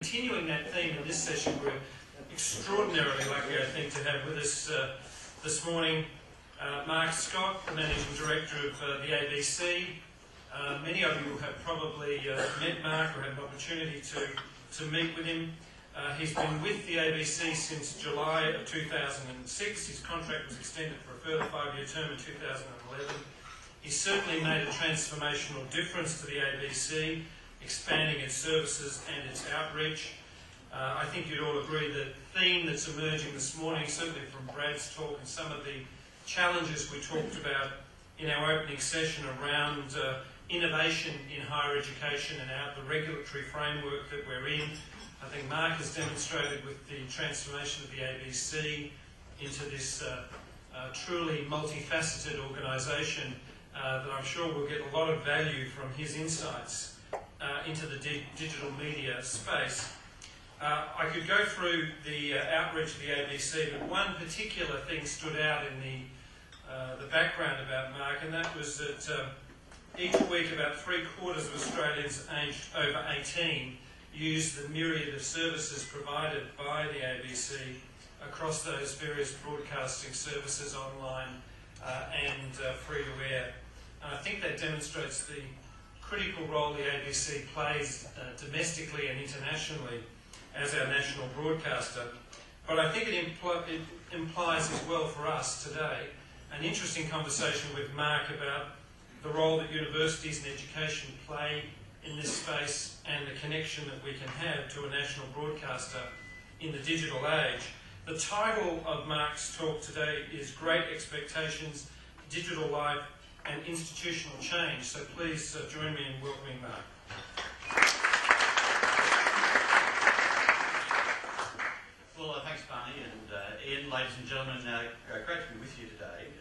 Continuing that theme in this session, we're extraordinarily lucky, I think, to have with us this morning Mark Scott, the Managing Director of the ABC. Many of you have probably met Mark or had an opportunity to meet with him. He's been with the ABC since July of 2006. His contract was extended for a further 5-year term in 2011. He's certainly made a transformational difference to the ABC, expanding its services and its outreach. I think you'd all agree that the theme that's emerging this morning, certainly from Brad's talk and some of the challenges we talked about in our opening session around innovation in higher education and the regulatory framework that we're in. I think Mark has demonstrated with the transformation of the ABC into this truly multifaceted organisation that I'm sure will get a lot of value from his insights into the digital media space. I could go through the outreach of the ABC, but one particular thing stood out in the background about Mark, and that was that each week about 3/4 of Australians aged over 18 use the myriad of services provided by the ABC across those various broadcasting services, online and free-to-air. And I think that demonstrates the critical role the ABC plays domestically and internationally as our national broadcaster. But I think it implies as well for us today an interesting conversation with Mark about the role that universities and education play in this space and the connection that we can have to a national broadcaster in the digital age. The title of Mark's talk today is Great Expectations, Digital Life and Institutional Change. So please join me in welcoming Mark. Well, thanks, Barney, and Ian, ladies and gentlemen, great to be with you today.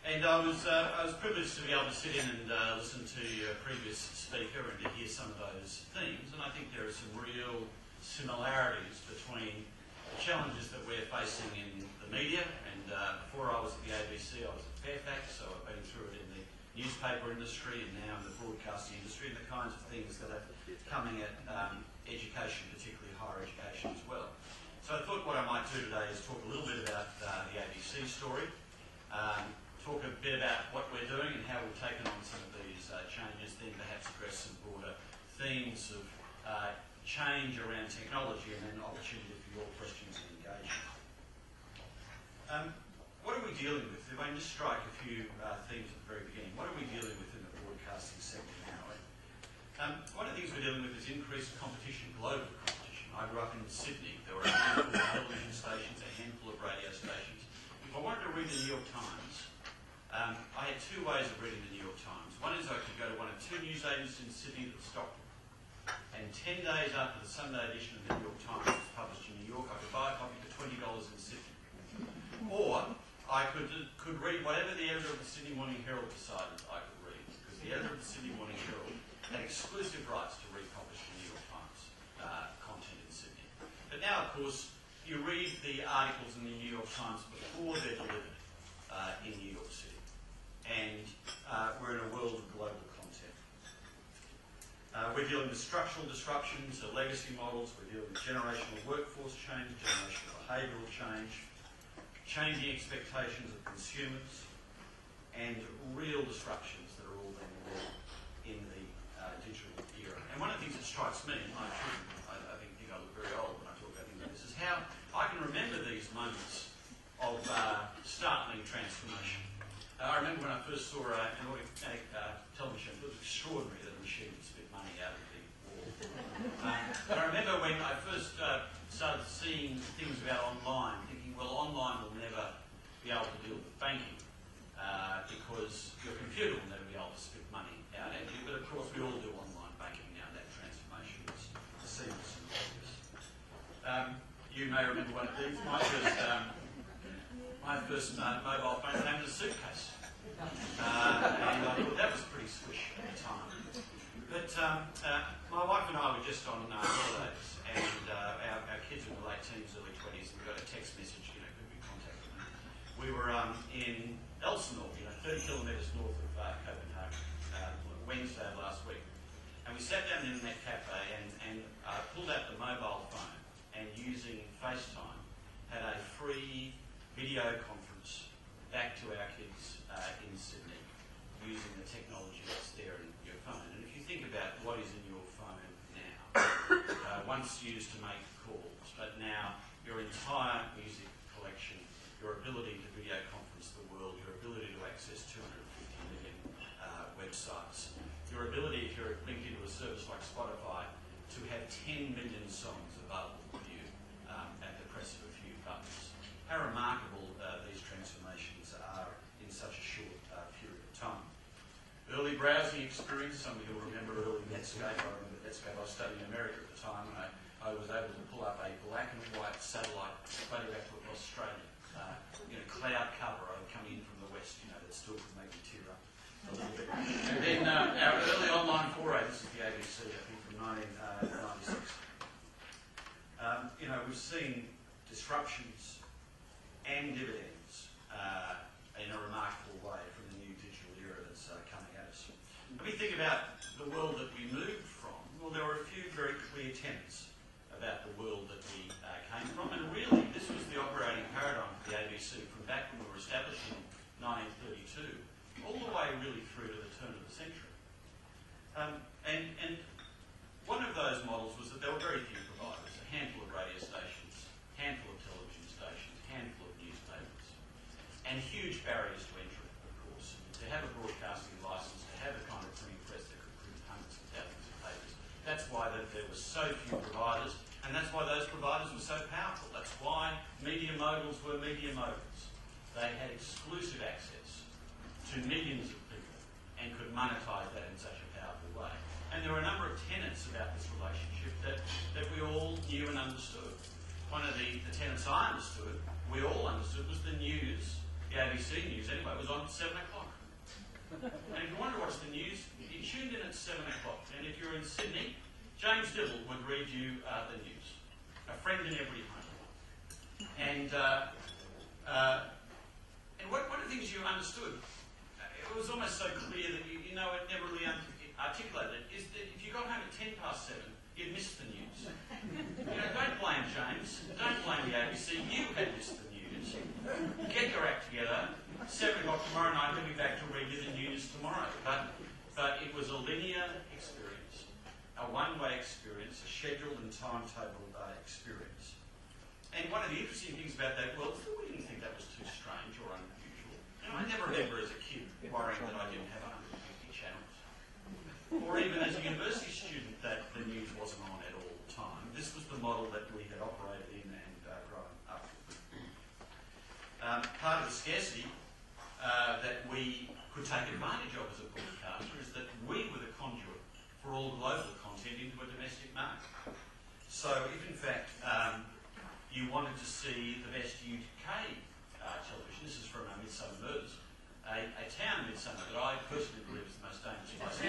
And I was privileged to be able to sit in and listen to your previous speaker and to hear some of those themes, and I think there are some real similarities between the challenges that we're facing in the media, and before I was at the ABC, I was at Fairfax, so I've been through it in the newspaper industry and now in the broadcasting industry, and the kinds of things that are coming at education, particularly higher education as well. So I thought what I might do today is talk a little bit about the ABC story, talk a bit about what we're doing and how we've taken on some of these changes, then perhaps address some broader themes of change around technology and then opportunity for your questions and engagement. What are we dealing with? If I can just strike a few themes at the very beginning. What are we dealing with in the broadcasting sector now? One of the things we're dealing with is increased competition, global competition. I grew up in Sydney. There were a handful of television stations, a handful of radio stations. If I wanted to read the New York Times, I had two ways of reading the New York Times. One is I could go to one of two news agents in Sydney that stocked them. And 10 days after the Sunday edition of the New York Times was published in New York, I could buy a copy for $20 in Sydney. Or I could read whatever the editor of the Sydney Morning Herald decided I could read, because the editor of the Sydney Morning Herald had exclusive rights to republish the New York Times content in Sydney. But now, of course, you read the articles in the New York Times before they're delivered in New York City. And we're in a world of global content. We're dealing with structural disruptions, legacy models, we're dealing with generational workforce change, generational behavioural change, changing expectations of consumers, and real disruptions that are all being led in the digital era. And one of the things that strikes me, and my children, I think I look very old when I talk about things like this, is how I can remember these moments of startling transformation. I remember when I first saw an automatic television, it was extraordinary that a machine would spit money out of the wall. But I remember when I first started seeing things about online, thinking, well, online will never be able to deal with banking because your computer will never be able to spit money out at you. But of course, we all do online banking now. That transformation is seamless and obvious. You may remember one of these. My first mobile phone came in a suitcase. And I thought that was pretty swish at the time. But my wife and I were just on holidays, and our kids were in the late teens, early 20s, and we got a text message, could we contact them? We were in Elsinore, 30 kilometres north of Copenhagen, Wednesday of last week. And we sat down in that cafe and pulled out technology that's there in your phone. And if you think about what is in your phone now, once used to make calls, but now your entire music collection, your ability to video conference the world, your ability to access 250 million websites, your ability, if you're linked into a service like Spotify, to have 10 million songs available to you at the press of a few buttons. How remarkable these transformations are in such a short period of time. Early browsing experience, some of you will remember early Netscape. I remember Netscape. I was studying in America at the time, and I was able to pull up a black and white satellite photograph of Australia. Cloud cover coming in from the west, that still could make you tear up a little bit. And then our early online foray, this is the ABC, I think, from 1996. We've seen disruptions and dividends in a remarkable way from the new digital era that's coming at us. When we think about the world that we moved from, well, there were a few very clear tenets about the world that we came from, and really this was the operating paradigm for the ABC from back when we were established in 1932, all the way really through to the turn of the century. And one of those models was that there were very few providers, a handful of radio stations, a handful of television stations, a handful of newspapers, and huge barriers to entry, of course. To have a broadcasting licence, to have a kind of printing press that could print hundreds of thousands of papers. That's why there were so few providers, and that's why those providers were so powerful. That's why media moguls were media moguls. They had exclusive access to millions of people and could monetise that in such a powerful way. And there were a number of tenets about this relationship that we all knew and understood. One of the tenets I understood, we all understood, was the news, the ABC news anyway, was on at 7 o'clock. And if you wanted to watch the news, you tuned in at 7 o'clock. And if you're in Sydney, James Dibble would read you the news. A friend in every home. And one of the things you understood, it was almost so clear that it never really articulated, is that if you got home at 7:10, you'd missed the news. Don't blame James, don't blame the ABC, you had missed the news. Get your act together, 7 o'clock tomorrow night, we'll be back to read you the news tomorrow. But it was a linear experience, a one-way experience, a scheduled and timetabled experience. And one of the interesting things about that world is that we didn't think that was too strange or unusual. I never remember as a kid worrying that I didn't have 150 channels. Or even as a university student that the news wasn't on at all the time. This was the model that we had operated in and grown up with. Part of the scarcity that we could take advantage of as a broadcaster is that we were the conduit for all global content into a domestic market. So if in fact you wanted to see the best UK television, this is from Midsummer Murders, a town Midsummer that I personally believe is the most dangerous place.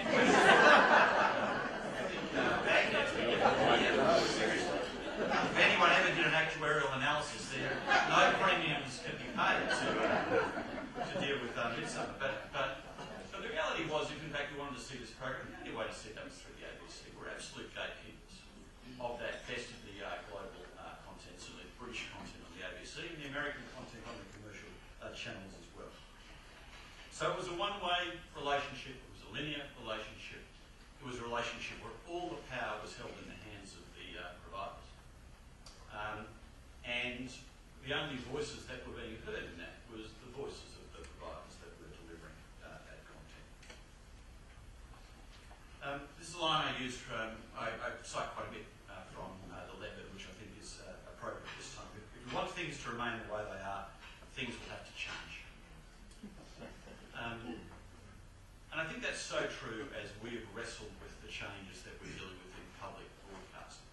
Baghdad's been seriously. If anyone ever did an actuarial analysis there, no premiums can be paid to deal with Midsummer. But the reality was, if in fact you wanted to see this program, the only way to see that was through the ABC. We're absolute gatekeepers of that best of the global content, certainly the British content on the ABC and the American content on the commercial channels as well. So it was a one-way relationship, it was a linear relationship, it was a relationship where all the power was held in the hands of the providers. And the only voices that were being heard in that was the voices of the providers that were delivering that content. This is a line I use from, I cite quite a bit from the leopard, which I think is appropriate this time. If we want things to remain the way they are, things will have to change. And I think that's so true as we've wrestled with the changes that we're dealing with in public broadcasting.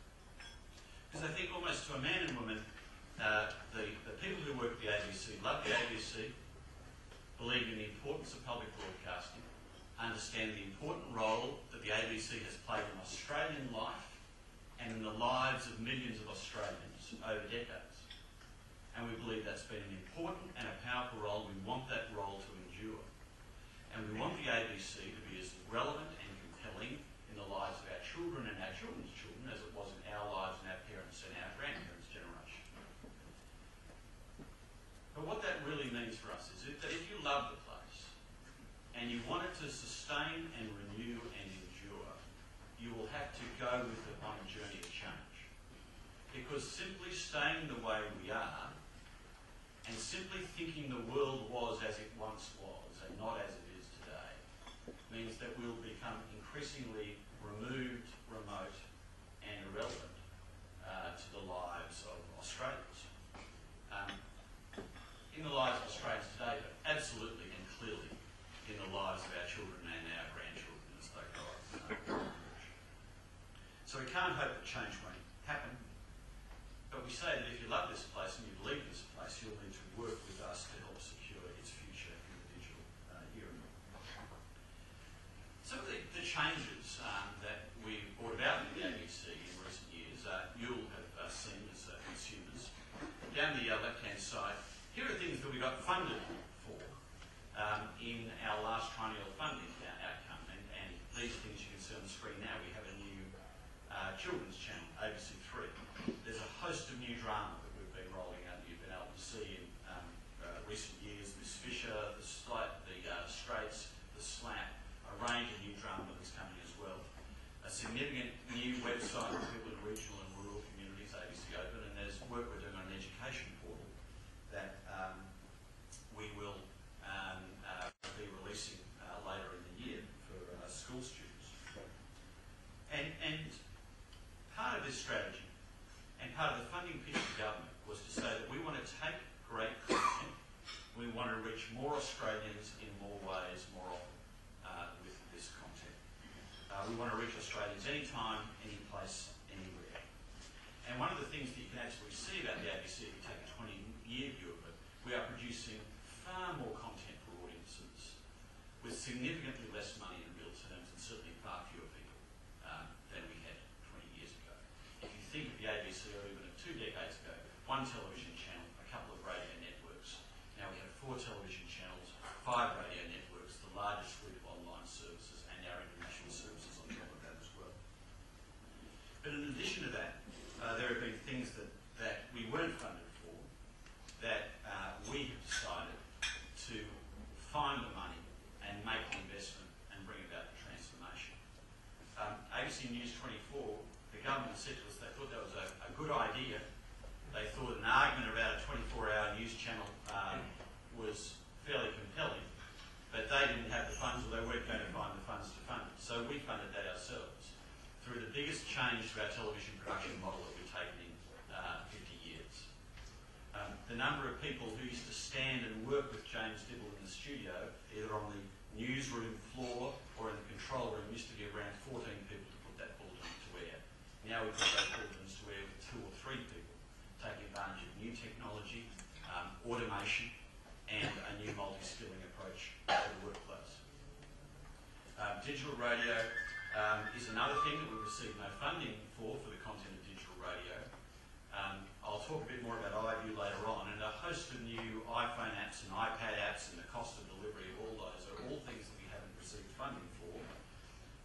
Because I think almost to a man and woman, the people who work at the ABC love the ABC, believe in the importance of public broadcasting, understand the important role that the ABC has played in Australian life and in the lives of millions of Australians over decades. And we believe that's been an important and a powerful role. We want that role to endure. And we want the ABC to be as relevant and compelling in the lives of our children and our children's children as it was in our lives and our parents' and our grandparents' generation. But what that really means for us is that if you love the place and you want it to sustain sustain and renew and endure, you will have to go with it on a journey of change. Because simply staying the way we are and simply thinking the world was as it once was and not as it is today means that we'll become increasingly removed, remote and irrelevant to the lives of Australians. In the lives of Australians today, but absolutely and clearly in the lives of our children and our grandchildren as they grow up. So we can't hope that change won't happen, but we say that if you love this place and you believe in this place, you'll need to work with us to help secure its future in the digital era. Some of the changes that we've brought about in the ABC in recent years, you'll have seen as consumers. Down the left-hand side, here are things that we got funded for in our last triennial funding outcome, and these things you can see on the screen now. We have a new children's channel, ABC3. There's a host of new drama that we've been rolling out that you've been able to see in recent years. Miss Fisher, the Straits, the Slap, a range of new drama that's coming as well. A significant new website for people in regional and rural communities, ABC Open, and there's work we're doing on an education portal that we will be releasing later in the year for school students. And part of this strategy and part of the funding pitch to government was to say that we want to take great content, we want to reach more Australians in more ways, more often with this content. We want to reach Australians anytime, any place, anywhere. And one of the things that you can actually see about the ABC, if you take a 20-year view of it, we are producing far more content for audiences with significantly less money in real terms and certainly far fewer people than we had 20 years ago. If you think of the ABC or even 2 decades ago, 1 television channel, a couple of radio networks. Now we have 4 television channels, 5 radio networks, the largest suite of online services and our international services on top of that as well. But in addition to that, there have been things that we weren't funded for that we have decided to find the money and make the investment and bring about the transformation. ABC News 24, the government said to us they thought that was a good idea. They thought an argument about a 24-hour news channel was fairly compelling, but they didn't have the funds, or they weren't going to find the funds to fund it. So we funded that ourselves through the biggest change to our television production model that we've taken in 50 years. The number of people who used to stand and work with James Dibble in the studio, either on the newsroom floor or in the control room, used to be around 14 people to put that bulletin to air. Now we've got those bulletins to air with 2 or 3 people, taking advantage of new technology, automation, and a new multi-skilling approach to the workplace. Digital radio is another thing that we've received no funding for the content of digital radio. I'll talk a bit more about iView later on, and a host of new iPhone apps and iPad apps and the cost of delivery of all those are all things that we haven't received funding for.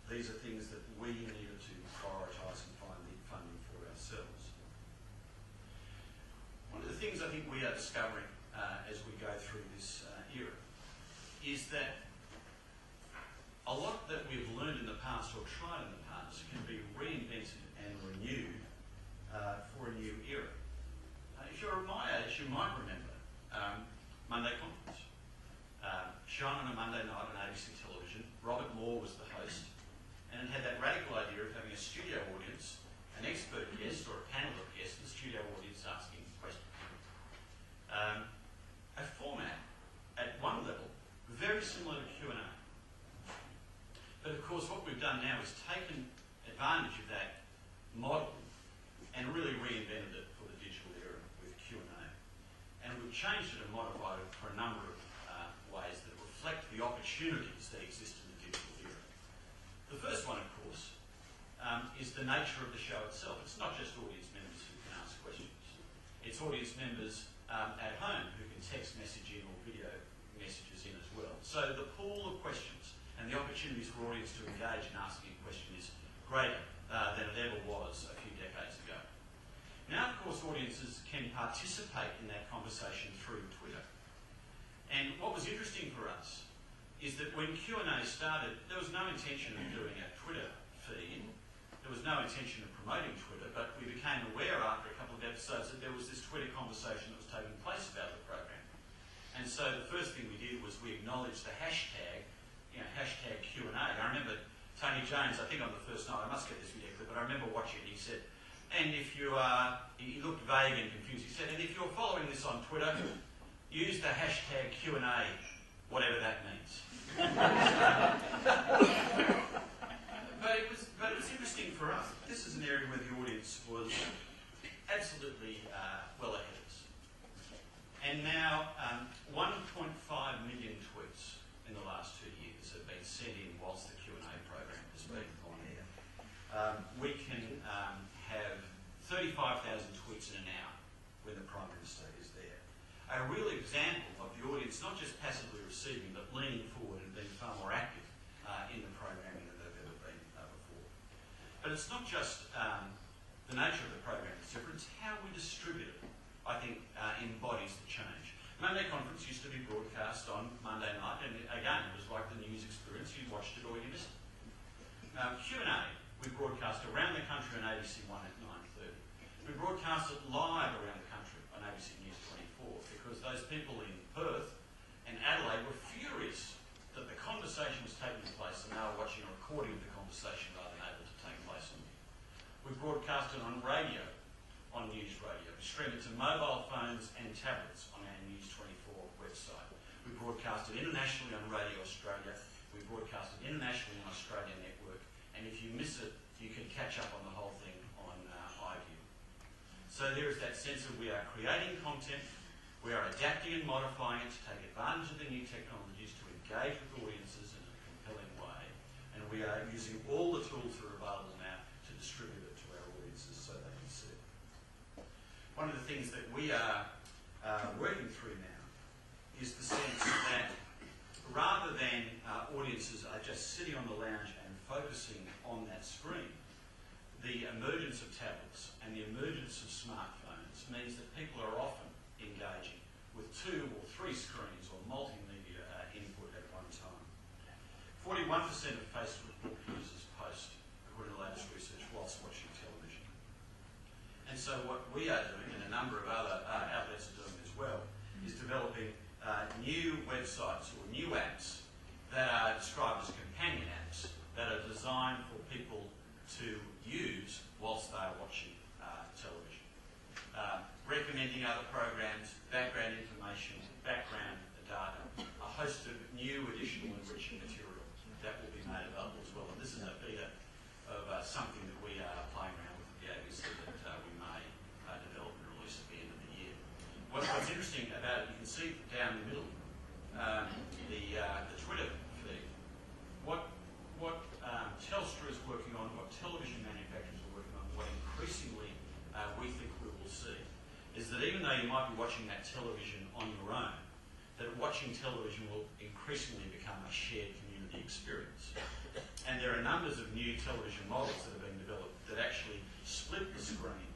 These are things that we needed to prioritise and find the funding for ourselves. One of the things I think we are discovering as we go through this era is that a lot that we've learned in the past or tried in the past can be reinvented and renewed for a new era. If you're my age, you might remember Monday Conference. Shown on a Monday night on ABC television, Robert Moore was the host, and it had that radical idea of having a studio audience, an expert guest or a panel of guests, and the studio audience asking questions. A format at one level very similar to Q&A. But of course what we've done now is taken advantage of that model and really reinvented it for the digital era with Q&A. And we've changed it and modified it for a number of ways that reflect the opportunities that exist in the digital era. The first one, of course, is the nature of the show itself. It's not just audience members who can ask questions. It's audience members at home who can text message in or video messages in as well. So the pool of questions and the opportunities for audience to engage in asking a question is greater than it ever was a few decades ago. Now, of course, audiences can participate in that conversation through Twitter. And what was interesting for us is that when Q&A started, there was no intention of doing a Twitter feed. There was no intention of promoting Twitter, but we became aware after a couple of episodes that there was this Twitter conversation that was taking place about the program. And so the first thing we did was we acknowledged the hashtag, hashtag Q&A. I remember Tony Jones, I think on the first night, I must get this video clip, but I remember watching it, he said, and if you are, he looked vague and confused, he said, and if you're following this on Twitter, use the hashtag Q&A, whatever that means. But it was interesting for us. This is an area where the audience was absolutely well ahead of us. And now 1.5 million tweets in the last 2 years have been sent in whilst the Q&A program has been on air. We can have 35,000 tweets in an hour when the Prime Minister is there. A real example of the audience not just passively receiving but leaning forward and being far more active in the programming than they've ever been before. But it's not just the nature of the program that's different, it's how we distribute it, I think, embodies the change. Monday Conference used to be broadcast on Monday night, and again, it was like the news experience, you watched it or you missed it. Q&A, we broadcast around the country on ABC 1 at 9:30. We broadcast it live around the country on ABC News 24 because those people in Perth and Adelaide were furious that the conversation was taking place and they were watching a recording of the conversation rather than able to take place on it. We broadcast it on radio, on News Radio. We stream it to mobile phones and tablets on our News 24 website. We broadcast it internationally on Radio Australia. We broadcast it internationally on Australia Network. And if you miss it, you can catch up on the whole thing on iView. So there is that sense of we are creating content, we are adapting and modifying it to take advantage of the new technologies to engage with audiences in a compelling way. And we are using all the tools that are available now to distribute it to our audiences so they can see it. One of the things that we are working through now is the sense that rather than audiences are just sitting on the lounge and focusing on that screen, the emergence of tablets and the emergence of smartphones means that people are often engaging with 2 or 3 screens or multimedia input at one time. 41% of Facebook book users post, according to the latest research, whilst watching television. And so what we are doing, and a number of other outlets are doing as well, is developing new websites or new apps that are described as companion apps that are designed for people to use whilst they are watching television. Recommending other programs, background information, background data, a host of new additional enriching material that will be made available as well. And this is a beta of something that we are playing around with at the ABC that we may develop and release at the end of the year. What's interesting about it, you can see down the middle, the Twitter feed. What Telstra is working on, what television manufacturers are working on, what increasingly we think we will see, is that even though you might be watching that television on your own, that watching television will increasingly become a shared community experience. And there are numbers of new television models that are being developed that actually split the screen,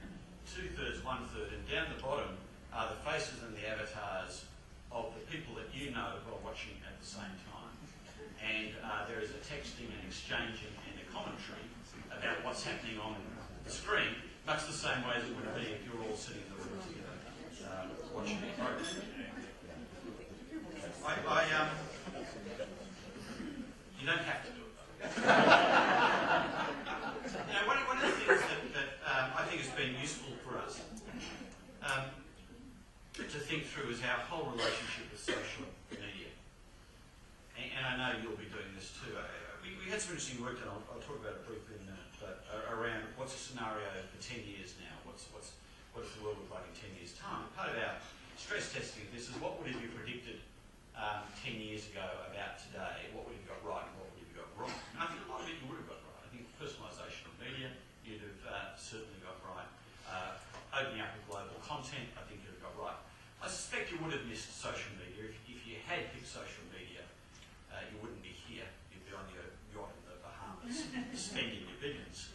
2/3, 1/3, and down the bottom are the faces and the avatars of the people that you know who are watching at the same time. And there is a texting and exchanging and a commentary about what's happening on the screen, much the same way as it would be if you're all sitting in the room together watching the program. You don't have to do it though. One of the things that I think has been useful for us to think through is our whole relationship with social media. And I know you'll be doing this too. We had some interesting work done, I'll talk about it briefly in a minute, but around what's a scenario for 10 years now, what does the world look like in 10 years' time? Part of our stress testing of this is what would have you predicted 10 years ago about today, what would you have got right and what would you have got wrong? And I think a lot of it you would have got right. I think personalisation of media, you'd have certainly got right. Opening up with global content, I think you'd have got right. I suspect you would have missed social media. If you had picked social media, you wouldn't be here. You'd be on your yacht in the Bahamas, spending your billions.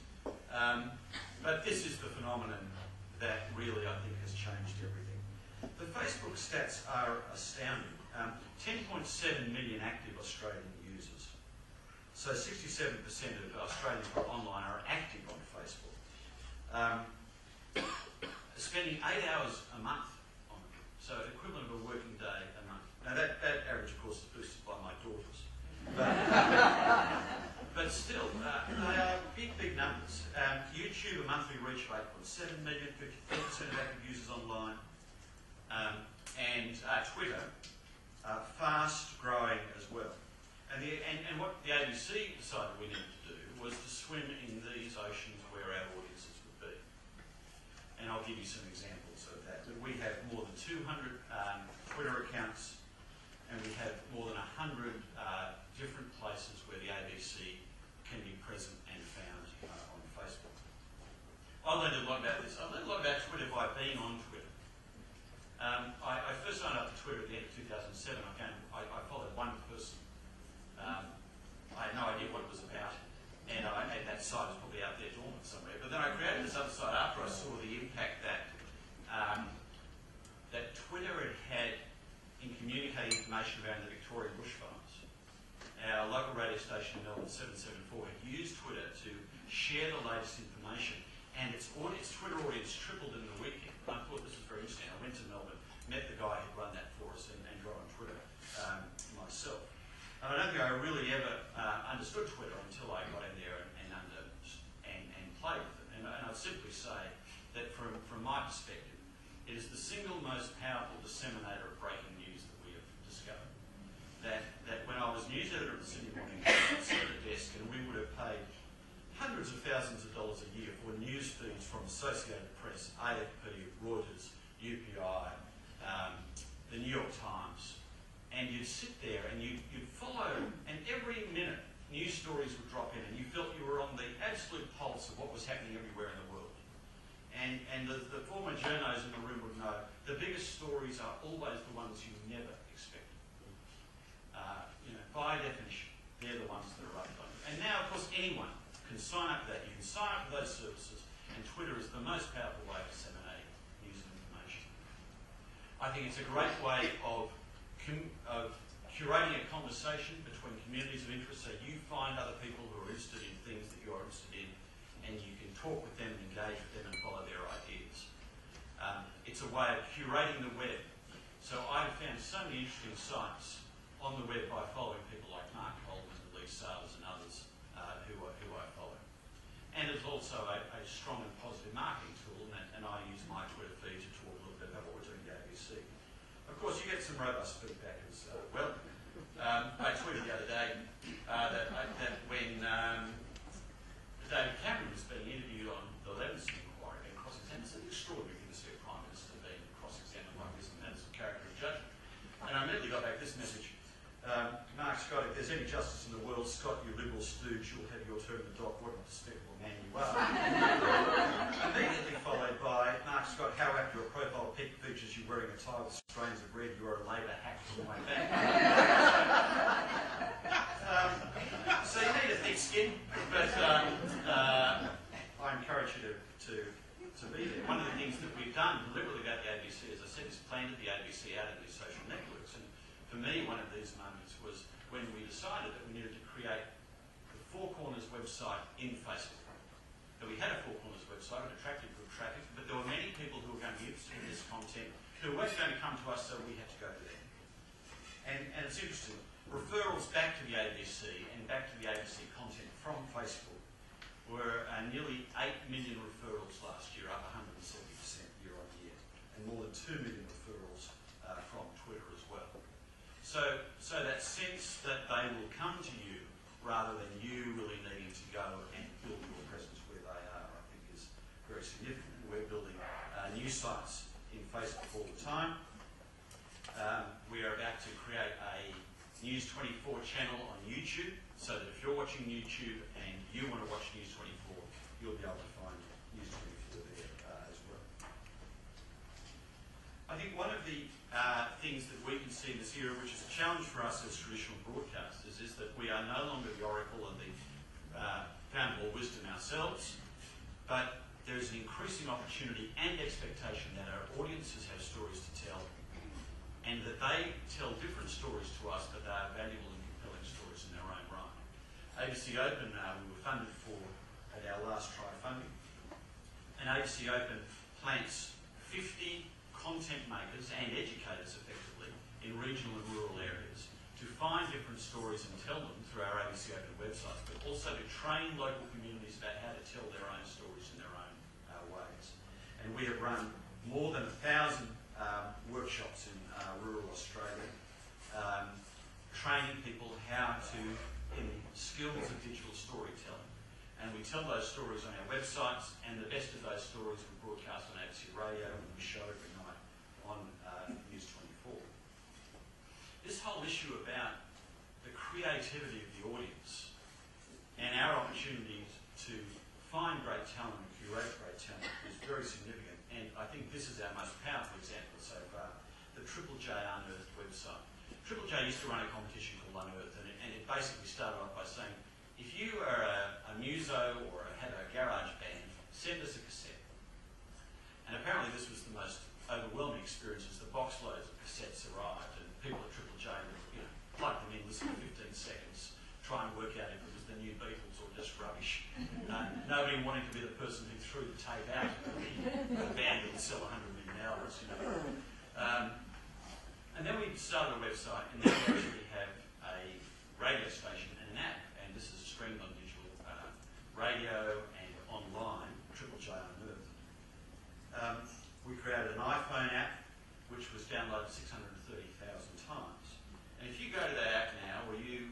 But this is the phenomenon that really, I think, has changed everything. The Facebook stats are astounding. 10.7 million active Australian users. So 67% of Australians who are online are active on Facebook. Spending 8 hours a month on it. So equivalent of a working day a month. Now that average, of course, is boosted by my daughters. But still, they are big numbers. YouTube, a monthly reach of 8.7 million, 54% of active users online. And Twitter, fast growing as well. And what the ABC decided we needed to do was to swim in these oceans where our audiences would be. And I'll give you some examples of that. We have more than 200 Twitter accounts, and we have more than 100 different places where the ABC can be present and found on Facebook. I learned a lot about this. I learned a lot about Twitter by being on Twitter. I first signed up to Twitter at the end of 2007. I followed one person. I had no idea what it was about, and that site was probably out there dormant somewhere. But then I created this other site after I saw the impact that that Twitter had in communicating information around the Victorian bushfires. Our local radio station in Melbourne, 774, had used Twitter to share the latest information, and its Twitter audience tripled in the weekend. I thought this was very interesting. I went to Melbourne, met the guy who run that for us, and got on Twitter myself. And I don't think I really ever understood Twitter until I got in there and played with it. And I'd simply say that from my perspective, it is the single most powerful disseminator of breaking news that we have discovered. That when I was news editor at the Sydney Morning Herald, I sat at a desk and we would have paid hundreds of thousands of dollars a year for news feeds from Associated Press, AFP, Reuters, UPI, the New York Times, and you'd sit there and you'd follow, and every minute news stories would drop in and you felt you were on the absolute pulse of what was happening everywhere in the world. And the former journos in the room would know the biggest stories are always the ones you never expect. By definition, they're the ones that are uploaded. And now, of course, anyone can sign up to that. You can sign up to those services, and Twitter is the most powerful way of disseminating news and information. I think it's a great way of curating a conversation between communities of interest, so you find other people who are interested in things that you're interested in, and you can talk with them and engage with them and follow their ideas. It's a way of curating the web. So I've found so many interesting sites on the web by following people like Mark Coleman and Lee Sales and others who I follow. And it's also a strong and positive marketing tool, and I use my Twitter feed to talk a little bit about what we're doing at the ABC. Of course, you get some robust feedback as well. I tweeted the other day that when David Cameron was being interviewed on the Levinson inquiry and cross-examined, it's an extraordinary thing to see a Prime Minister being cross-examined like this, and that's a character of judgment. And I immediately got back this message. Mark, Scott, if there's any justice in the world, Scott, you liberal stooge, you'll have your turn in the dock. What a despicable man you are. Immediately followed by, Mark, Scott, how apt your profile pic features you wearing a tie with strains of red. You are a Labor hack from the way back. So you need a thick skin, but I encourage you to be there. One of the things that we've done deliberately about the ABC, as I said, is planted the ABC out in these social networks. And for me, one of these moments was when we decided that we needed to create the Four Corners website in Facebook. So we had a Four Corners website, it attracted good traffic, but there were many people who were going to be interested in this content who weren't going to come to us, so we had to go to them. And it's interesting, referrals back to the ABC and back to the ABC content from Facebook were nearly 8 million referrals last year, up 170% year on year, and more than 2 million referrals from Twitter as well. So that sense that they will come to you rather than you really needing to go and build your presence where they are, I think is very significant. We're building new sites in Facebook all the time. We are about to create a News 24 channel on YouTube, so that if you're watching YouTube and you want to watch News 24, you'll be able to find News 24 there as well. I think one of the things that we can see in this era, which is a challenge for us as traditional broadcasters, is that we are no longer the oracle and the fountain of all wisdom ourselves, but there is an increasing opportunity and expectation that our audiences have stories to tell tell, and that they tell different stories to us, but they are valuable and compelling stories in their own right. ABC Open, we were funded for at our last try funding, and ABC Open plants 50 content makers and educators effectively in regional and rural areas to find different stories and tell them through our ABC Open websites, but also to train local communities about how to tell their own stories in their own ways. And we have run more than 1,000 workshops in rural Australia, training people how to, in the skills of digital storytelling. And we tell those stories on our websites, and the best of those stories we broadcast on ABC Radio, and we show every night on News 24. This whole issue about the creativity of the audience and our opportunities to find great talent and curate great talent is very significant. And I think this is our most powerful example so far, the Triple J Unearthed website. Triple J used to run a competition called Unearthed, and it basically started off by saying, if you are a muso or have a garage band, send us a cassette. And apparently this was the most overwhelming experience as the box loads of cassettes arrived, and people at Triple J would, plug them in, listen for 15 seconds, try and work out if it was the new Beatles or just rubbish. Nobody wanting to be the person who threw the tape out of the band that would sell 100 million albums, And then we started a website, and then we actually have a radio station and an app, and this is streamed on digital radio and online, Triple J Unearthed. We created an iPhone app, which was downloaded 630,000 times. And if you go to that app now, or you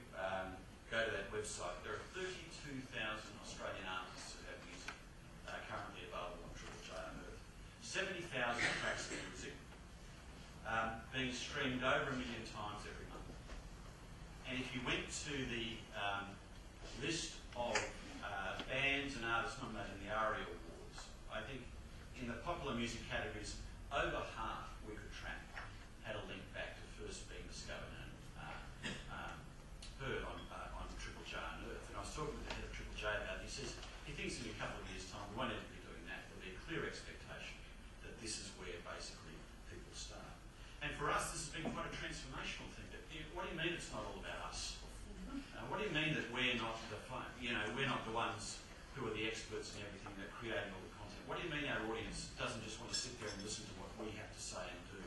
go to that website, there are 32,000 Australian artists who have music currently available on Triple J Unearthed. 70,000 tracks of music being streamed over 1 million times every month. And if you went to the list of bands and artists nominated in the ARIA Awards, I think in the popular music categories, over half we could track had a link back to first being discovered and heard on Triple J Unearthed. And I was talking with the head of Triple J about it. He says he thinks in a couple of years' time we won't even be doing that. There'll be a clear expectation that this is where basically people start. And for us, this has been quite a transformational thing. What do you mean it's not all about us? What do you mean that we're not we're not the ones who are the experts in everything that creating all the content? What do you mean our audience doesn't just want to sit there and listen to what we have to say and do?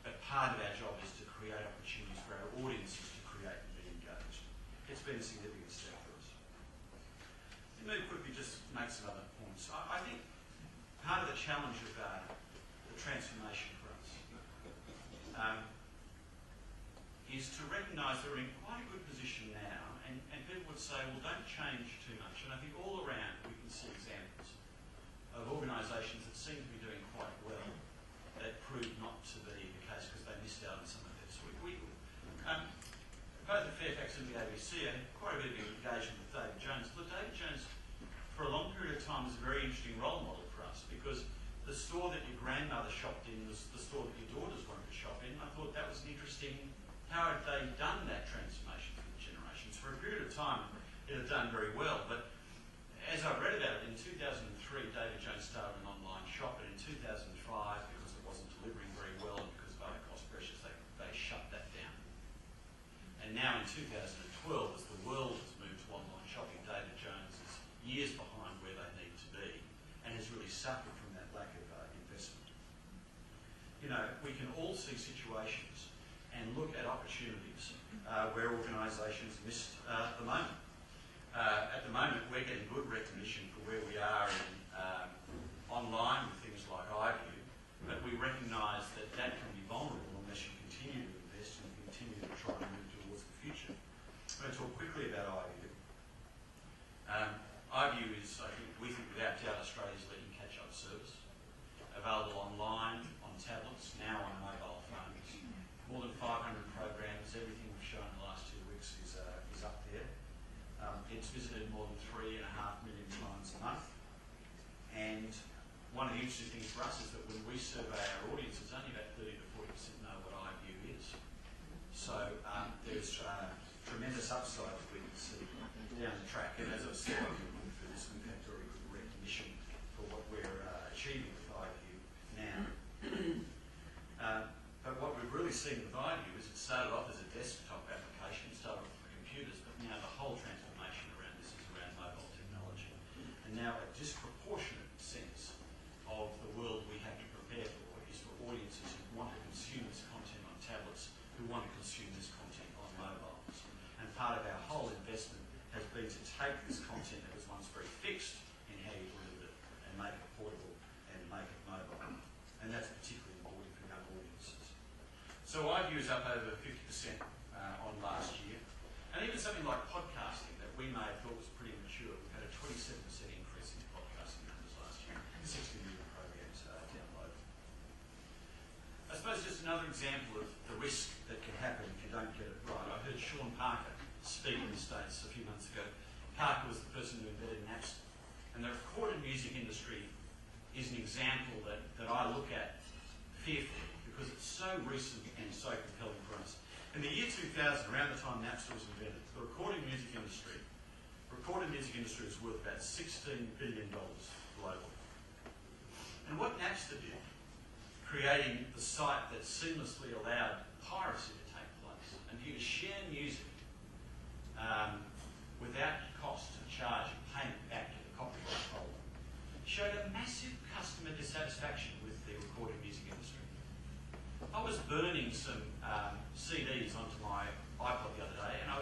But part of our job is to create opportunities for our audiences to create and be engaged. It's been a significant step for us. Let me quickly just make some other points. I think part of the challenge of the transformation for us is to recognise that we're in quite a good position now, and people would say, well, don't change too much. And I think all around we can see examples of organisations that seem to be doing quite well that proved not to be the case because they missed out on some of this. Both at Fairfax and the ABC, I had quite a bit of engagement with David Jones. Look, David Jones, for a long period of time, was a very interesting role model for us because the store that your grandmother shopped in was the store that your daughters wanted to shop in. I thought that was an interesting. How had they done that transformation through the generations? For a period of time, it had done very well, but as I've read about it, in 2003, David Jones started an online shop, and in 2005, because it wasn't delivering very well and because of other cost pressures, they shut that down. And now in 2012, as the world has moved to online shopping, David Jones is years behind where they need to be and has really suffered from that lack of investment. We can all see situations and look at opportunities where organisations missed the moment. At the moment, we're getting good recognition for where we are in online with things like iView, but we recognise that that can be vulnerable unless you continue to invest and continue to try and move towards the future. I'm going to talk quickly about iView. iView is, we think without doubt, Australia's leading catch-up service, available online, on tablets, now on mobile phones. More than 500 programs, everything we've shown in the last 2 weeks is up there. It's visited more than 3.5 million times a month. And one of the interesting things for us is that when we survey our audiences, only about 30 to 40% know what iView is. So there's tremendous upside that we can see down the track. And as I've said, through this, we've had very good recognition for what we're achieving with iView now. started off as a desktop application, started off with computers, but now the whole transformation around this is around mobile technology. And now a disproportionate sense of the world we have to prepare for is for audiences who want to consume this content on tablets, who want to consume this content on mobiles. And part of our whole investment has been to take this content that was once very fixed in how you delivered it and make it portable and make it mobile. And that's particularly important for young audiences. So our view is up over 50% on last year. And even something like podcasting that we may have thought was pretty mature, we've had a 27% increase in podcasting numbers last year, 60 million programs downloaded. I suppose just another example of the risk that can happen if you don't get it right. I heard Sean Parker speak in the States a few months ago. Parker was the person who invented Napster. And the recorded music industry is an example that I look at fearfully because it's so recent and so compelling for us. In the year 2000, around the time Napster was invented, the recorded music industry was worth about $16 billion globally. And what Napster did, creating the site that seamlessly allowed piracy to take place and for you to share music without cost and charge and payment back to the copyright holder, showed a massive customer dissatisfaction with the recorded music industry. I was burning some CDs onto my iPod the other day, and I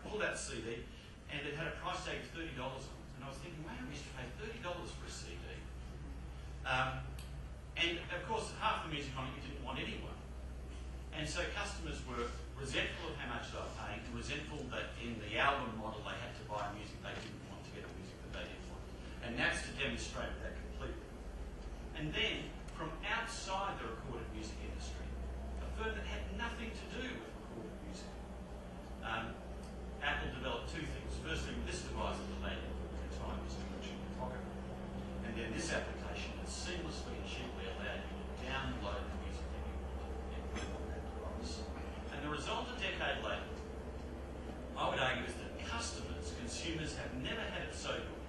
pulled out the CD, and it had a price tag of $30 on it. And I was thinking, wow, I used to pay $30 for a CD. And of course, half the music on it you didn't want anyway. And so customers were resentful of how much they were paying, and resentful that in the album model they had to buy music they didn't want to get a music that they didn't want. And Napster demonstrated that completely. And then, from outside the recorded music industry, a firm that had nothing to do with recorded music, Apple developed two things. Firstly, this device that allowed you to put time is in your pocket. And then this application that seamlessly and cheaply allowed you to download the music that you wanted and put it on that device. And the result a decade later, I would argue, is that consumers have never had it so good.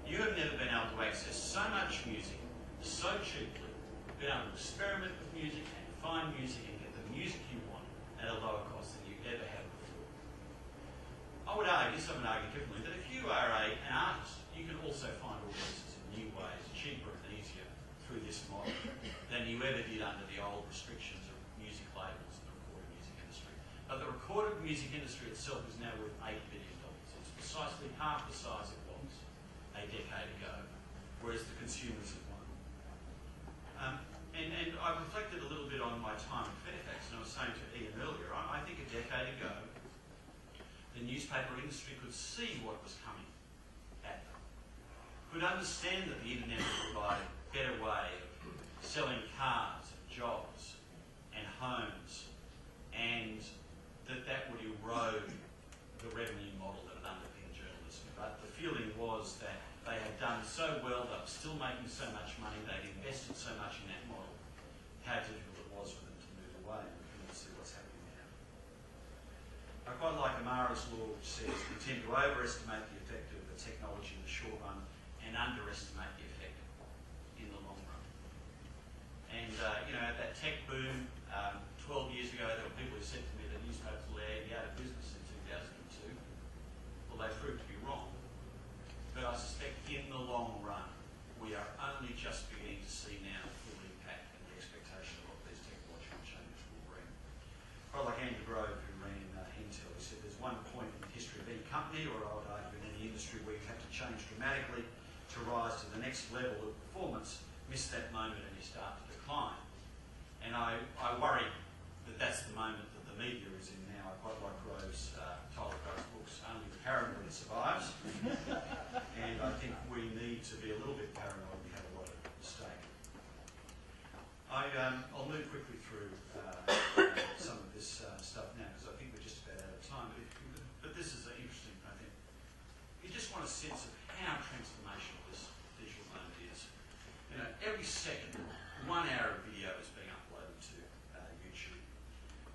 You have never been able to access so much music so cheaply, been able to experiment with music and find music and get the music you want at a lower cost than you ever have before. I would argue, some would argue differently, that if you are an artist, you can also find audiences in new ways, cheaper and easier through this model than you ever did under the old restrictions of music labels and the recorded music industry. But the recorded music industry itself is now worth $8 billion. It's precisely half the size it was a decade ago, whereas the consumers have won. And I've reflected a little bit on my time at Fairfax, and I was saying to Ian earlier, I think a decade ago, the newspaper industry could see what was coming at them, could understand that the internet would provide a better way of selling cars, and jobs, and homes, and that would erode the revenue model that had underpinned journalism. But the feeling was that they had done so well, they were still making so much money, they'd invested so much in that model, how difficult it was for them to move away, and we can see what's happening now. I quite like Amara's law, which says we tend to overestimate the effect of the technology in the short run and underestimate the effect in the long run. And at that tech boom, 12 years ago, there were people who said to me that newspapers will be out of business in 2002. Well, they proved to be wrong. But I suspect in the long run, we are only just beginning to see now the full impact and the expectation of what these technological changes will bring. Quite like Andrew Grove, who ran Intel, he said there's one point in the history of any company, or I would argue in any industry, where you have to change dramatically to rise to the next level of performance. Miss that moment and you start to decline. And I worry that that's the moment that the media is in now. I quite like Grove's title of Grove's books, Only the Paranoid Survives. And I think we need to be a little bit paranoid. We have a lot at stake. I'll move quickly through some of this stuff now, because I think we're just about out of time. But this is interesting, I think. You just want a sense of how transformational this digital moment is. Every second, 1 hour of video is being uploaded to YouTube.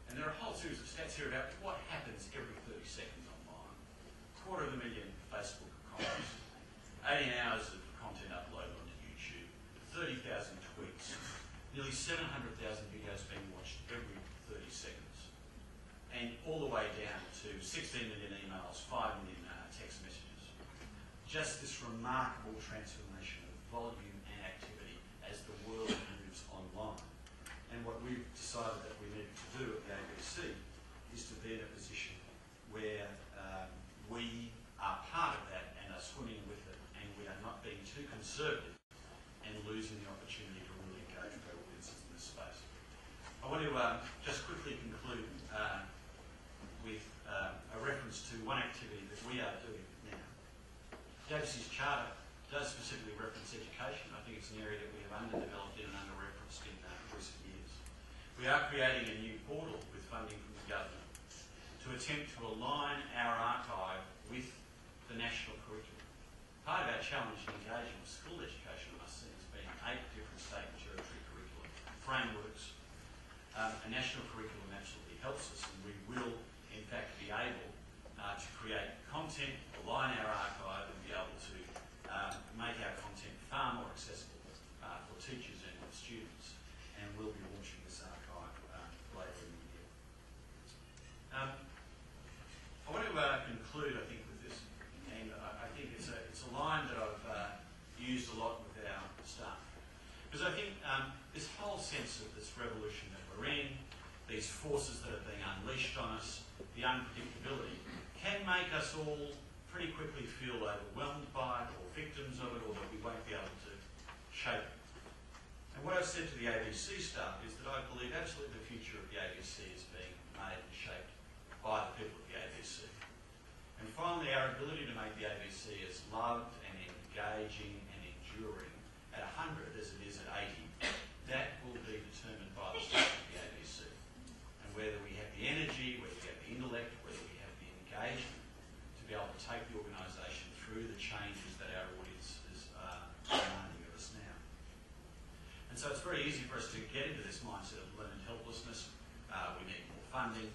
And there are a whole series of stats here about what happens every 30 seconds online. 250,000 Facebook comments, 18 hours of content uploaded onto YouTube, 30,000 tweets, nearly 700,000 videos being watched every 30 seconds. 16 million emails, 5 million text messages. Just this remarkable transformation of volume and activity as the world moves online. And what we've decided that we need to do at the ABC is to be in a position where we are part of that and are swimming with it, and we are not being too conservative and losing the opportunity to really engage with our audiences in this space. I want to just quickly conclude with a reference to one activity that we are doing now. The ABC's charter does specifically reference education. I think it's an area that we have underdeveloped in and under-referenced in recent years. We are creating a new portal with funding from the government to attempt to align our archive with the national curriculum. Part of our challenge in engaging with school education, I must say, has been 8 different state and territory curriculum frameworks. A national curriculum absolutely helps us, and we will, in fact, be able to create content, align our archive, and be able to make our content far more accessible for teachers and for students. And we'll be launching this archive later in the year. I want to conclude, I think, with this, and I think it's a line that I've used a lot with our staff, because I think this whole sense of this revolution that we're in, these forces that are being unleashed on us, the unpredictability, can make us all pretty quickly feel overwhelmed by it, or victims of it, or that we won't be able to shape it. And what I've said to the ABC staff is that I believe absolutely the future of the ABC is being made and shaped by the people of the ABC. And finally, our ability to make the ABC as loved and engaging and enduring at 100 as it is at 80, that will be determined by the staff of the ABC. And whether we have the energy, whether we have the intellect, whether we have the engagement to be able to take the organisation through the changes that our audiences are demanding of us now. And so it's very easy for us to get into this mindset of learned helplessness. We need more funding.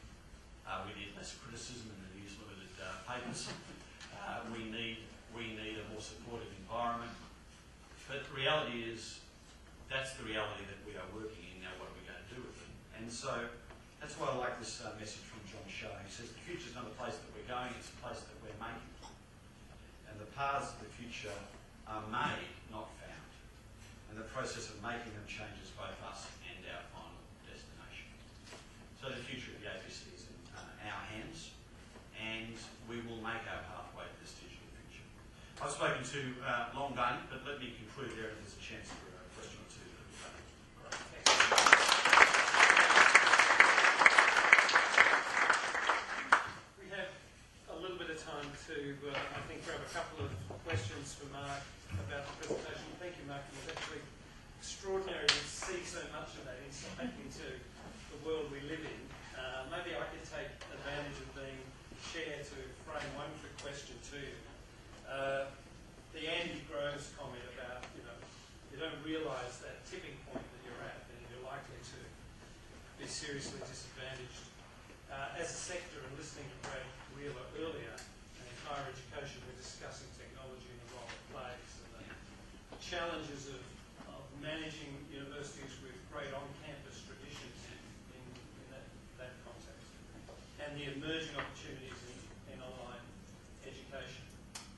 We need less criticism in the news limited papers. We need a more supportive environment. But the reality is, that's the reality that we are working in now. What are we going to do with it? And so that's why I like this message from John Shaw. He says, the future's not a place that we're going, it's a place that we're making. And the paths of the future are made, not found. And the process of making them changes both us and our final destination. So the future of the ABC is in our hands, and we will make our pathway to this digital future. I've spoken to long done, but let me conclude there if there's a chance for a question or two. We have a little bit of time to, I think, grab a couple of questions for Mark about the presentation. Thank you, Mark. It was actually extraordinary to see so much of that insight into the world we live in. Maybe I could take advantage of being chair to frame one quick question to you. The Andy Groves comment about, you don't realise that tipping point that you're at, and you're likely to be seriously disadvantaged. As a sector, and listening to Brad Wheeler earlier, and in higher education, we're discussing technology and the role it plays, and the challenges of managing universities with great on-campus traditions in that context, and the emerging opportunities in online education.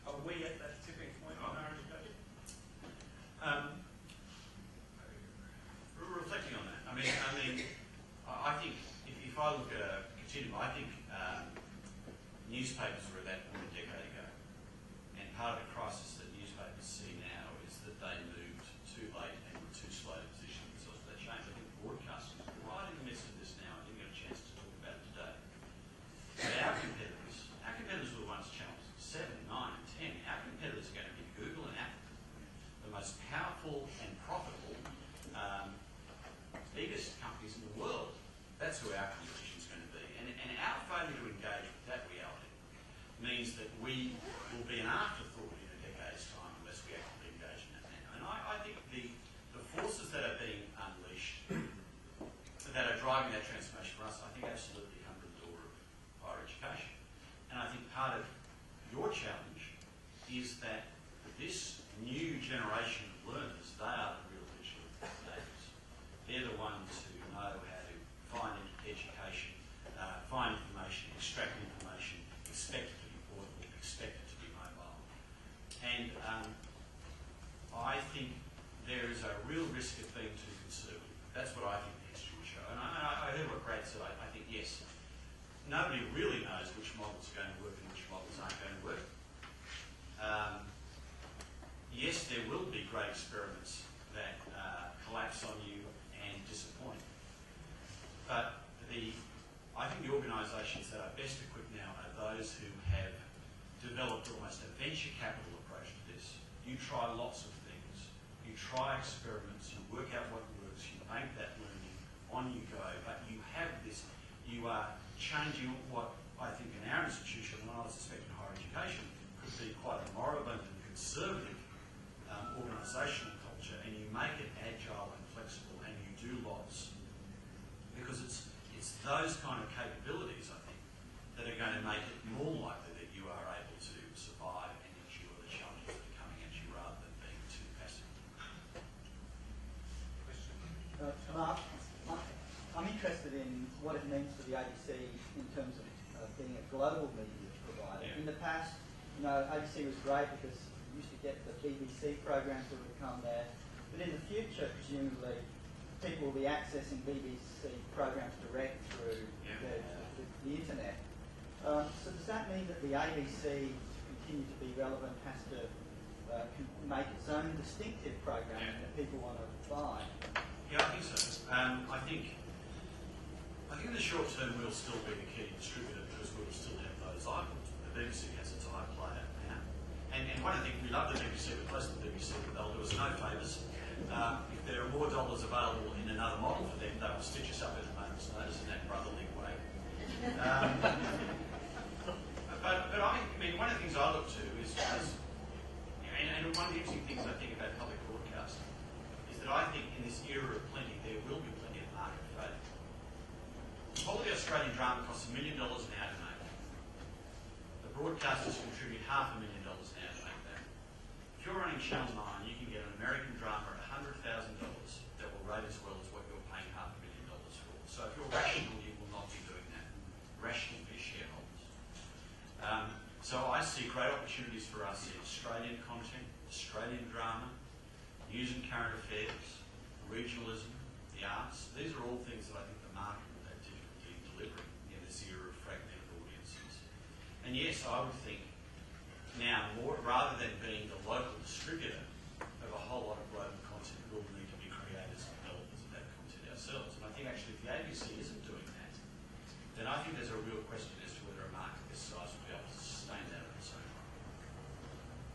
Are we at that tipping point in higher education? Reflecting on that, I think if I look at a continuum, I think newspapers were at that point a decade ago, and part of the crisis that newspapers see now is that they moved too late and were too slow to position themselves for that change. I think broadcasting is right in the midst of this now. I didn't get a chance to talk about it today. But our competitors were the ones challenged 7, 9, and 10. Our competitors are going to be Google and Apple, the most powerful and profitable, biggest companies in the world. That's who our competition is going to be. And our failure to engage with that reality means that we will be an afterthought in a decade's time unless we actively engage in that now. And I think the forces that are being unleashed, that are driving that transformation for us, I think absolutely come to the door of higher education. And I think part of your challenge is that this new generation of learners, they are the real digital natives. They're the ones who know how to find education, find information, extract information, a real risk of being too conservative. That's what I think the history will show. And I heard what Brad said. I think, yes, nobody really knows which models are going to work and which models aren't going to work. Yes, there will be great experiments that collapse on you and disappoint. But I think the organisations that are best equipped now are those who have developed almost a venture capital approach to this. You try lots of things. You try experiments. You work out what works. You make that learning. On you go. But you have this. You are changing what I think in our institution, and I suspect in higher education, could be quite a moribund and conservative organisational culture, and you make it agile and flexible, and you do lots. Because it's those kind of capabilities, I think, that are going to make it more likely that you are able to survive and endure the challenges that are coming at you rather than being too passive. Mark, I'm interested in what it means for the ABC in terms of being a global media provider. Yeah. In the past, ABC was great because you used to get the BBC programs that would come there. But in the future, presumably, people will be accessing BBC programs direct through the internet. So does that mean that the ABC, to continue to be relevant, has to make its own distinctive programming that people want to buy? Yeah, I think so. I think in the short term we'll still be the key distributor because we'll still have those eyeballs. The BBC has its iPlayer now. And one of the things, we love the BBC, we're close to the BBC, but they'll do us no favours. If there are more dollars available in another model for them, they will stitch us up at a moment's notice in that brotherly way. But I mean, one of the things I look to is and one of the interesting things I think about public broadcasting is that I think in this era of plenty, there will be plenty of market failure. Quality Australian drama costs $1 million now to make. The broadcasters contribute $500,000 now to make that. If you're running Channel 9, you can get an American drama at $100,000 that will rate as well as what you're paying $500,000 for. So if you're rational, you will not be doing that. Rational for shareholders. So I see great opportunities for us in Australian content, Australian drama, news and current affairs, regionalism, the arts. These are all things that I think the market will have difficulty delivering in this era of fragmented audiences. And yes, I would think now, more rather than being the local distributor of a whole lot of global content, we'll need to be creators and developers of that content ourselves. And I think actually if the ABC isn't doing that, then I think there's a real question as to whether a market this size will be able to sustain that on its own.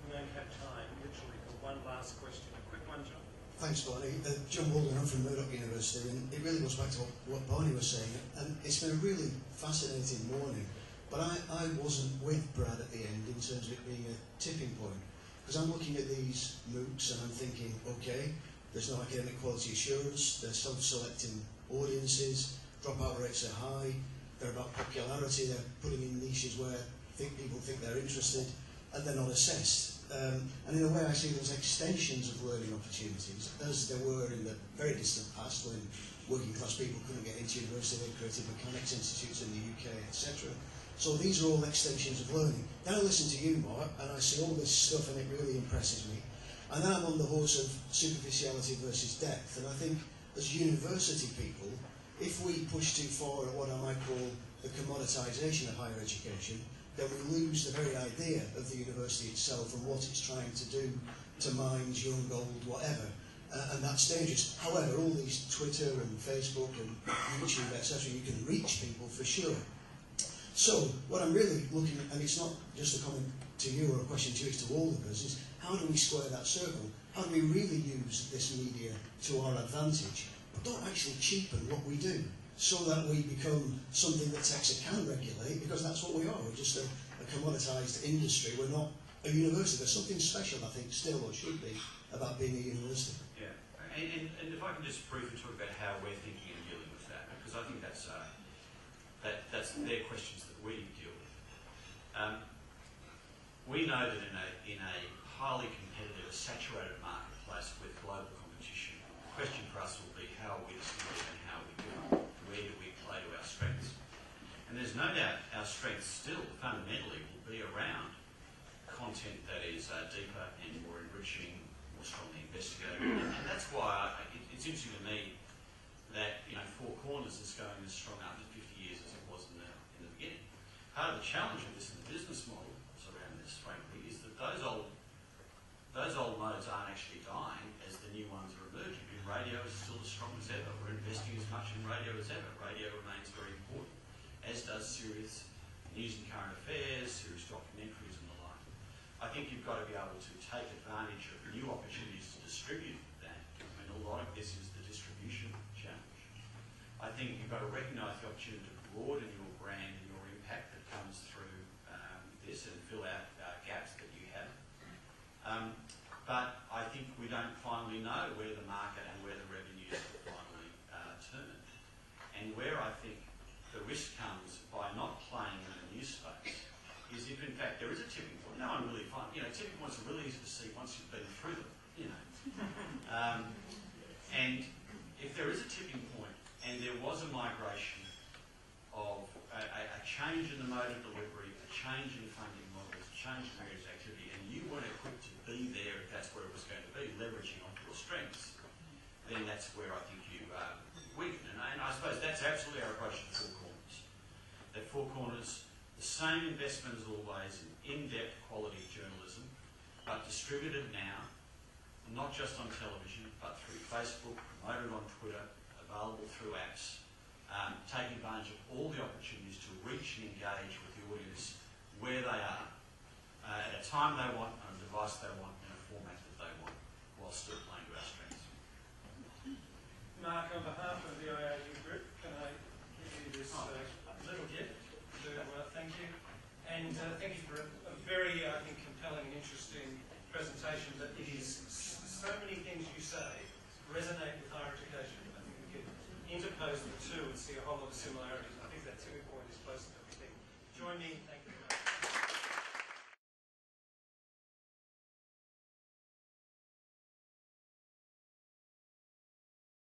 We only have time, literally, for one last question. A quick one, John. Thanks, Barney. John Walden, I'm from Murdoch University, and it really goes back to what Barney was saying. And it's been a really fascinating morning. But I wasn't with Brad at the end in terms of it being a tipping point. Because I'm looking at these MOOCs and I'm thinking, okay, there's no academic quality assurance, they're self-selecting audiences, dropout rates are high, they're about popularity, they're putting in niches where people think they're interested, and they're not assessed. And in a way I see those extensions of learning opportunities, as there were in the very distant past when working class people couldn't get into university, they created mechanics institutes in the UK, etc. So these are all extensions of learning. Then I listen to you, Mark, and I see all this stuff and it really impresses me. And then I'm on the horse of superficiality versus depth. And I think as university people, if we push too far at what I might call the commoditisation of higher education, then we lose the very idea of the university itself and what it's trying to do to minds, young, old, whatever. And that's dangerous. However, all these Twitter and Facebook and YouTube, etc., you can reach people for sure. So, what I'm really looking at, and it's not just a comment to you or a question to you, it's to all of us, is how do we square that circle? How do we really use this media to our advantage, but don't actually cheapen what we do, so that we become something that Texas can regulate, because that's what we are. We're just a commoditised industry. We're not a university. There's something special, I think, still, or should be, about being a university. Yeah, and if I can just briefly talk about how we're thinking and dealing with that, because I think that's their questions that we deal with. We know that in a highly competitive, saturated marketplace with global competition, the question for us will be how are we distributed and how are we doing? Where do we play to our strengths? And there's no doubt our strengths still fundamentally will be around content that is deeper and more enriching, more strongly investigated. And that's why it's interesting to me that Four Corners is going as strong after 50 years as it was in the beginning. Part of the challenge of this in the business model around this, frankly, is that those old modes aren't actually dying as the new ones are emerging. And radio is still as strong as ever. We're investing as much in radio as ever. Radio remains very important, as does serious news and current affairs, serious documentaries and the like. I think you've got to be able to take advantage of new opportunities to distribute that. I mean, a lot of this is the distribution challenge. I think you've got to recognise the opportunity to broaden your brand and your impact that comes through this and fill out gaps that you have. But I think we don't finally know where the market and where the revenues will finally turn. And where I think the risk comes by not playing in the news space is if in fact there is a tipping point. No one really finds, tipping points are really easy to see once you've been through them, and if there is a tipping point and there was a migration of a change in the mode of delivery, a change in funding models, a change in areas of activity, and you weren't equipped to be there if that's where it was going to be, leveraging off your strengths, then that's where I think you weaken. And I suppose that's absolutely our approach to Four Corners. At Four Corners, the same investment as always in in-depth quality journalism, but distributed now, not just on television, but through Facebook, promoted on Twitter, available through apps, taking advantage of all the opportunities to reach and engage with the audience where they are, at a time they want, on a device they want, in a format that they want, while still playing to our strengths. Mark, on behalf of the IAU group, can I give you this little gift to thank you? And thank you for a very, I think, compelling and interesting presentation. That it is so many things you say resonate with higher education. I think we could interpose the two and see a whole lot of similarities. I think that tipping point is closer than we think. Join me in thanking you.